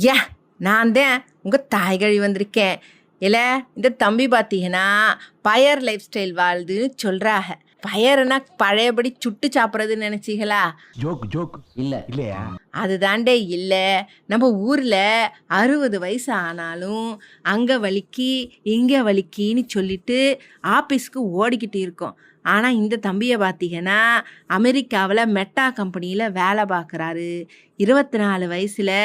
ஏ நான் தான் உங்கள் தாய்கழி வந்திருக்கேன். இல்லை இந்த தம்பி பார்த்தீங்கன்னா பயர் லைஃப் ஸ்டைல் வாழ்துன்னு சொல்கிறாங்க. பயருன்னா பழையபடி சுட்டு சாப்பிட்றதுன்னு நினச்சிங்களா? ஜோக் ஜோக் இல்லையா? அது தாண்டே இல்லை. நம்ம ஊரில் 60 வயசு ஆனாலும் அங்கே வலிக்கு இங்கே வலிக்கின்னு சொல்லிட்டு ஆஃபீஸ்க்கு ஓடிக்கிட்டு இருக்கோம். ஆனால் இந்த தம்பியை பார்த்தீங்கன்னா அமெரிக்காவில் மெட்டா கம்பெனியில் வேலை பார்க்குறாரு. 24 வயசில்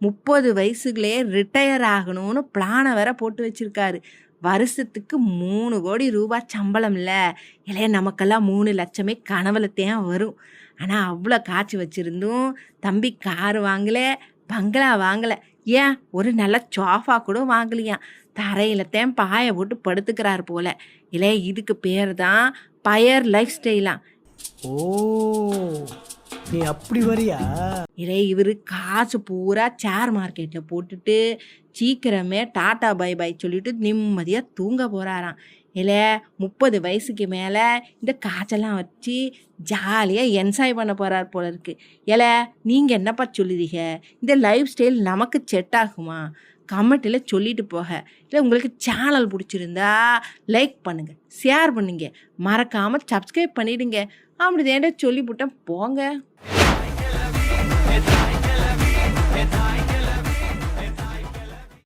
30 வயசுகளே ரிட்டையர் ஆகணும்னு பிளானை வேற போட்டு வச்சுருக்காரு. வருஷத்துக்கு 3 கோடி ரூபாய் சம்பளம் இல்லை. இல்லையா, நமக்கெல்லாம் 3 லட்சமே கனவுலத்தையும் வரும். ஆனால் அவ்வளோ காய்ச்சி வச்சுருந்தும் தம்பி கார் வாங்கலை, பங்களா வாங்கலை, ஏன் ஒரு நல்ல சோஃபா கூட வாங்கலையாம். தரையிலத்தையும் பாயை போட்டு படுத்துக்கிறார் போல. இல்லை, இதுக்கு பேர் தான் பயர் லைஃப் ஸ்டைலாம். ஓ, நீ அப்படி வரியா? இல்லை, இவர் காசு பூரா ஷேர் மார்க்கெட்டில் போட்டுட்டு சீக்கிரமே டாட்டா பை பை சொல்லிட்டு நிம்மதியாக தூங்க போகிறாராம். இல்லை, 30 வயசுக்கு மேலே இந்த காய்ச்செல்லாம் வச்சு ஜாலியாக என்ஜாய் பண்ண போகிறார் போல இருக்கு. இல்லை, நீங்கள் என்னப்பா சொல்லுறீங்க? இந்த லைஃப் ஸ்டைல் நமக்கு செட் ஆகுமா? கமெண்ட்டில் சொல்லிட்டு போக. இல்லை, உங்களுக்கு சேனல் பிடிச்சிருந்தா லைக் பண்ணுங்கள், ஷேர் பண்ணுங்க, மறக்காமல் சப்ஸ்கிரைப் பண்ணிவிடுங்க. அப்படி தேண்ட சொல்லிவிட்டேன் போங்க.